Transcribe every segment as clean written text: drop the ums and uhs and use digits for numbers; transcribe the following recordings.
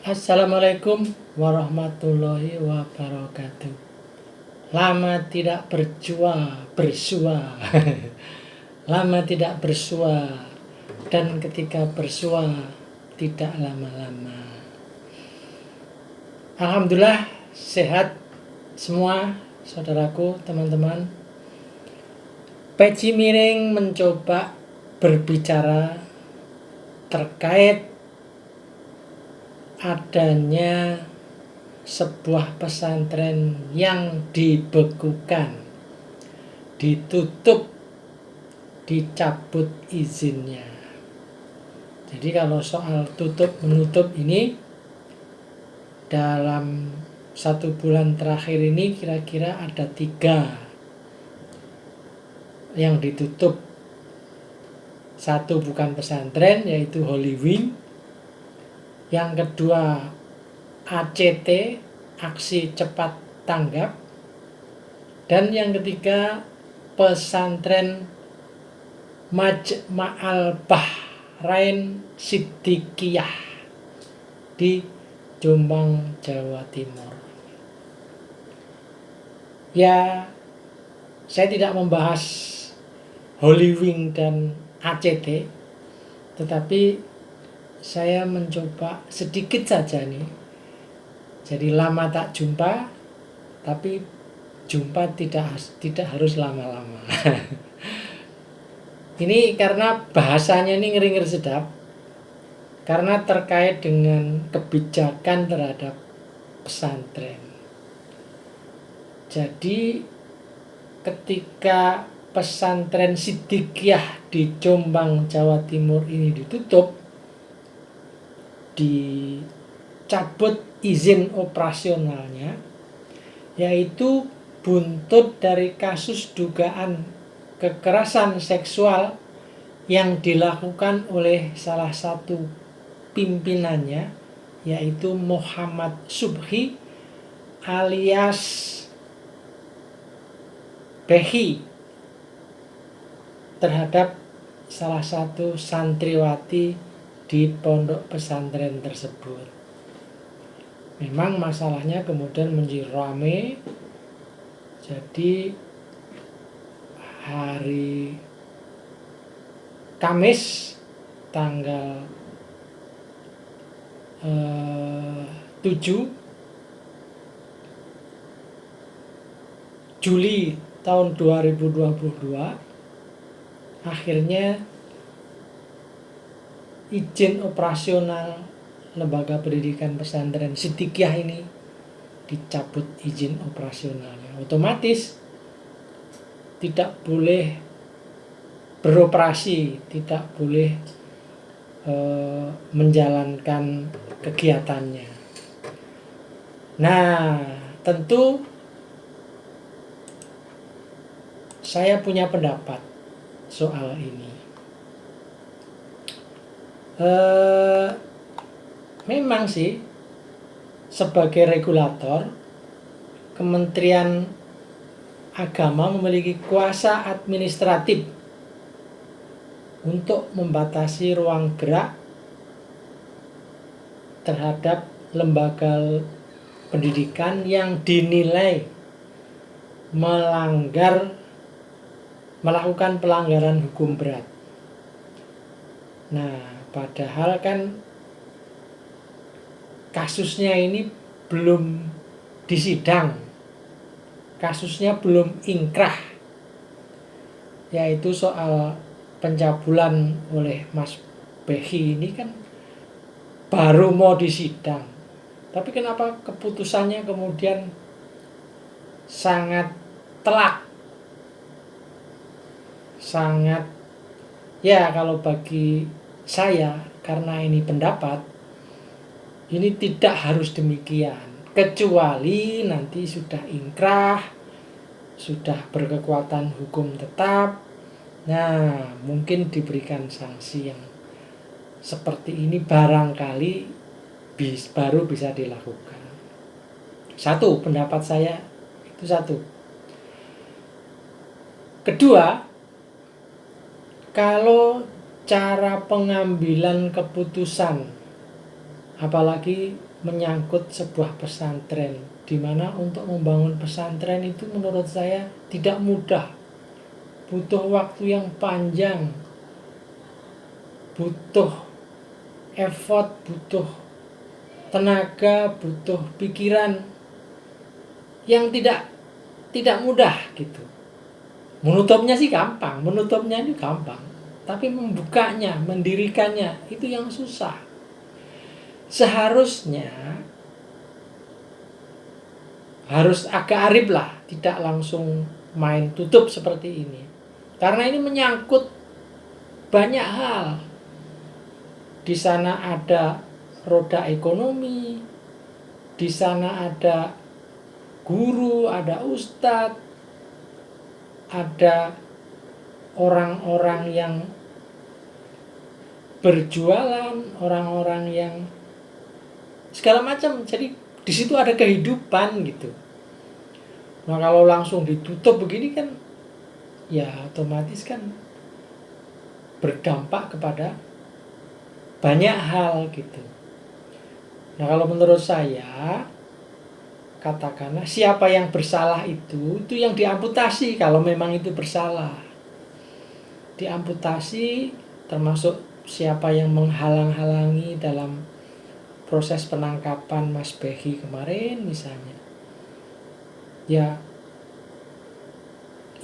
Assalamualaikum warahmatullahi wabarakatuh. Lama tidak bersua. Lama tidak bersua, dan ketika bersua tidak lama-lama. Alhamdulillah sehat semua saudaraku, teman-teman. Peci Miring mencoba berbicara terkait adanya sebuah pesantren yang dibekukan, ditutup, dicabut izinnya. Jadi kalau soal tutup menutup ini, dalam 1 bulan terakhir ini kira-kira ada 3 yang ditutup. Satu bukan pesantren, yaitu Holy Wing. Yang kedua ACT, aksi cepat tanggap. Dan yang ketiga pesantren Majma'al Bahrain Siddiqiyah di Jombang, Jawa Timur. Ya, saya tidak membahas Holy Wing dan ACT, tetapi saya mencoba sedikit saja nih. Jadi lama tak jumpa, tapi jumpa tidak harus lama-lama. Ini karena bahasanya ini ngeri-ngeri sedap, karena terkait dengan kebijakan terhadap pesantren. Jadi ketika pesantren Siddiqiyah di Jombang, Jawa Timur ini ditutup, dicabut izin operasionalnya, yaitu buntut dari kasus dugaan kekerasan seksual yang dilakukan oleh salah satu pimpinannya, yaitu Muhammad Subhi alias Behi, terhadap salah satu santriwati di pondok pesantren tersebut. Memang masalahnya kemudian menjadi ramai. Jadi hari Kamis tanggal 7 Juli tahun 2022 akhirnya izin operasional lembaga pendidikan pesantren Siddiqiyah ini dicabut izin operasionalnya. Otomatis tidak boleh beroperasi, tidak boleh menjalankan kegiatannya. Nah, tentu saya punya pendapat soal ini. Memang sih sebagai regulator, Kementerian Agama memiliki kuasa administratif untuk membatasi ruang gerak terhadap lembaga pendidikan yang dinilai melakukan pelanggaran hukum berat. Nah, padahal kan kasusnya ini belum disidang, kasusnya belum ingkrah, yaitu soal pencabulan oleh Mas Behi ini kan baru mau disidang. Tapi kenapa keputusannya kemudian sangat telak, sangat, ya kalau bagi saya, karena ini pendapat, ini tidak harus demikian, kecuali nanti sudah ingkrah, sudah berkekuatan hukum tetap. Nah, mungkin diberikan sanksi yang seperti ini barangkali baru bisa dilakukan. Satu, pendapat saya itu satu. Kedua, kalau cara pengambilan keputusan Apalagi menyangkut sebuah pesantren, di mana untuk membangun pesantren itu menurut saya tidak mudah. Butuh waktu yang panjang, butuh effort, butuh tenaga, butuh pikiran yang tidak mudah gitu. Menutupnya sih gampang, menutupnya itu gampang, tapi membukanya, mendirikannya itu yang susah. Seharusnya harus agak arif lah, tidak langsung main tutup seperti ini. Karena ini menyangkut banyak hal. Di sana ada roda ekonomi, di sana ada guru, ada ustadz, ada orang-orang yang berjualan, orang-orang yang segala macam. Jadi di situ ada kehidupan gitu. Nah kalau langsung ditutup begini kan, ya otomatis kan berdampak kepada banyak hal gitu. Nah kalau menurut saya, katakanlah siapa yang bersalah itu yang diamputasi kalau memang itu bersalah. Diamputasi termasuk siapa yang menghalang-halangi dalam proses penangkapan Mas Behi kemarin misalnya. Ya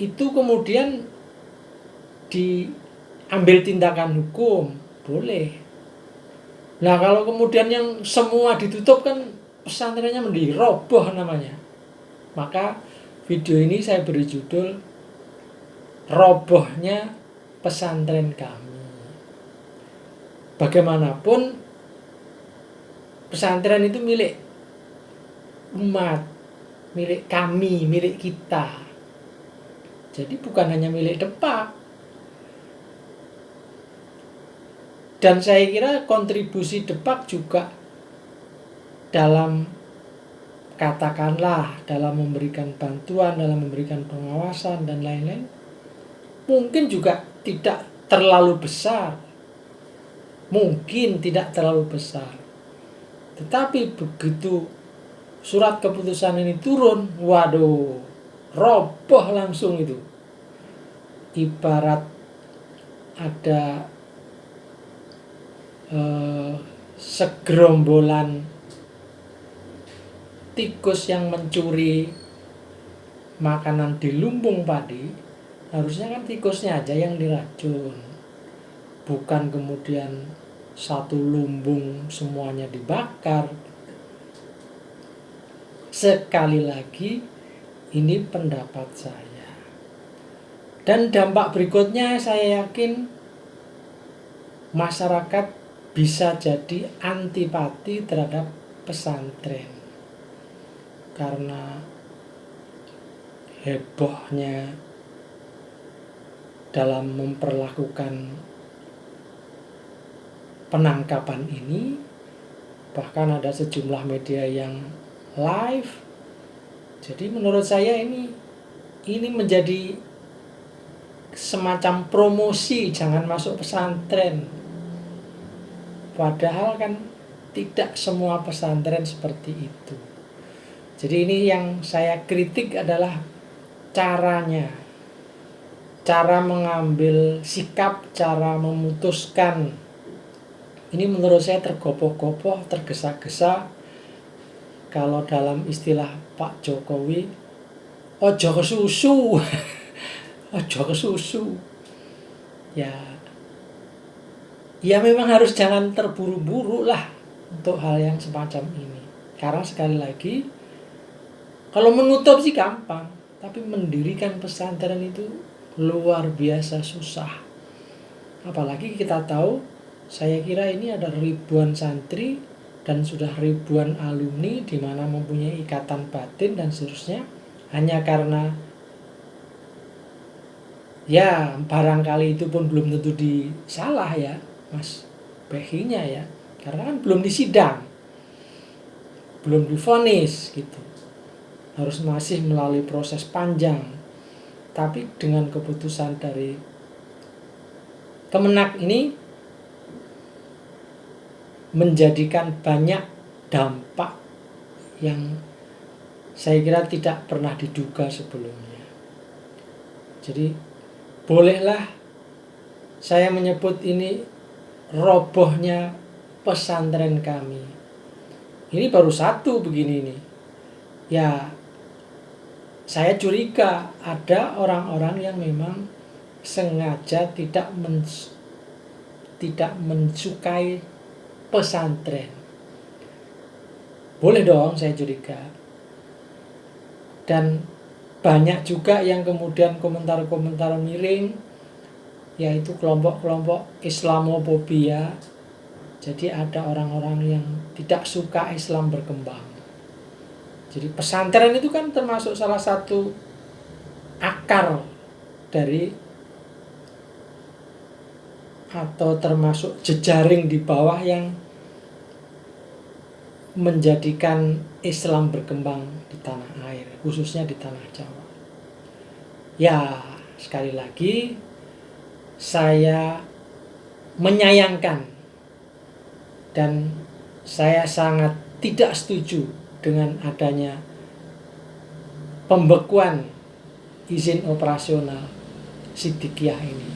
itu kemudian diambil tindakan hukum, boleh. Nah kalau kemudian yang semua ditutup kan pesantrennya menjadi roboh namanya. Maka video ini saya beri judul Robohnya Pesantren Kami. Bagaimanapun pesantren itu milik umat, milik kami, milik kita. Jadi bukan hanya milik Depak. Dan saya kira kontribusi Depak juga dalam katakanlah dalam memberikan bantuan, dalam memberikan pengawasan dan lain-lain mungkin juga tidak terlalu besar. Mungkin tidak terlalu besar. Tetapi begitu surat keputusan ini turun, waduh, roboh langsung itu. Ibarat ada segerombolan tikus yang mencuri makanan di lumbung padi, harusnya kan tikusnya aja yang diracun, bukan kemudian satu lumbung semuanya dibakar. Sekali lagi ini pendapat saya, dan dampak berikutnya saya yakin masyarakat bisa jadi antipati terhadap pesantren karena hebohnya dalam memperlakukan penangkapan ini. Bahkan ada sejumlah media yang live. Jadi menurut saya ini menjadi semacam promosi jangan masuk pesantren. Padahal kan tidak semua pesantren seperti itu. Jadi ini yang saya kritik adalah caranya. Cara mengambil sikap, cara memutuskan. Ini menurut saya tergopoh-gopoh, tergesa-gesa. Kalau dalam istilah Pak Jokowi, ojo kesusu. Ojo kesusu. Ya memang harus jangan terburu-buru lah untuk hal yang semacam ini. Karena sekali lagi, kalau menutup sih gampang, tapi mendirikan pesantren itu luar biasa susah. Apalagi kita tahu, saya kira ini ada ribuan santri dan sudah ribuan alumni di mana mempunyai ikatan batin dan seterusnya. Hanya karena ya barangkali itu pun belum tentu disalah ya Mas Behinya ya, karena kan belum disidang, belum divonis gitu, harus masih melalui proses panjang. Tapi dengan keputusan dari Kemenak ini menjadikan banyak dampak yang saya kira tidak pernah diduga sebelumnya. Jadi bolehlah saya menyebut ini robohnya pesantren kami. Ini baru satu begini nih. Ya, saya curiga ada orang-orang yang memang sengaja tidak mensukai pesantren. Boleh dong saya curiga. Dan banyak juga yang kemudian komentar-komentar miring, yaitu kelompok-kelompok Islamofobia. Jadi ada orang-orang yang tidak suka Islam berkembang. Jadi pesantren itu kan termasuk salah satu akar dari atau termasuk jejaring di bawah yang menjadikan Islam berkembang di tanah air, khususnya di tanah Jawa. Ya, sekali lagi saya menyayangkan dan saya sangat tidak setuju dengan adanya pembekuan izin operasional Siddiqiyah ini.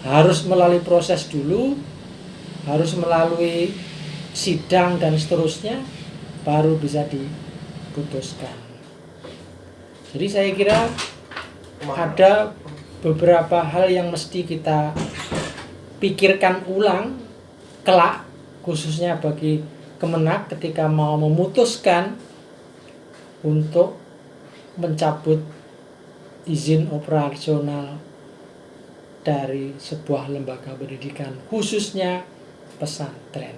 Harus melalui proses dulu, harus melalui sidang dan seterusnya, baru bisa diputuskan. Jadi saya kira ada beberapa hal yang mesti kita pikirkan ulang kelak, khususnya bagi Kemenak ketika mau memutuskan untuk mencabut izin operasional dari sebuah lembaga pendidikan, khususnya pesantren.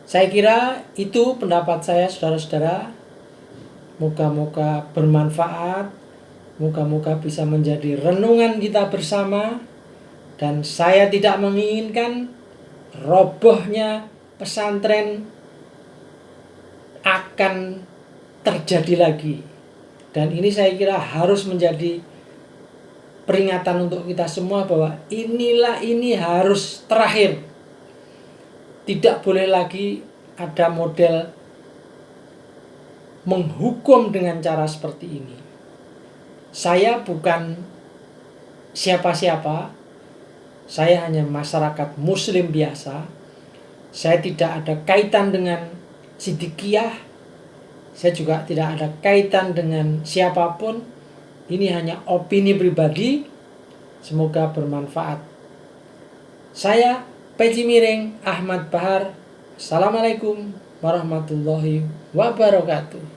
Saya kira itu pendapat saya, saudara-saudara. Moga-moga bermanfaat, moga-moga bisa menjadi renungan kita bersama, dan saya tidak menginginkan robohnya pesantren akan terjadi lagi. Dan ini saya kira harus menjadi peringatan untuk kita semua bahwa ini harus terakhir. Tidak boleh lagi ada model menghukum dengan cara seperti ini. Saya bukan siapa-siapa. Saya hanya masyarakat muslim biasa. Saya tidak ada kaitan dengan Siddiqiyah. Saya juga tidak ada kaitan dengan siapapun. Ini hanya opini pribadi. Semoga bermanfaat. Saya Peci Miring Ahmad Bahar. Assalamualaikum warahmatullahi wabarakatuh.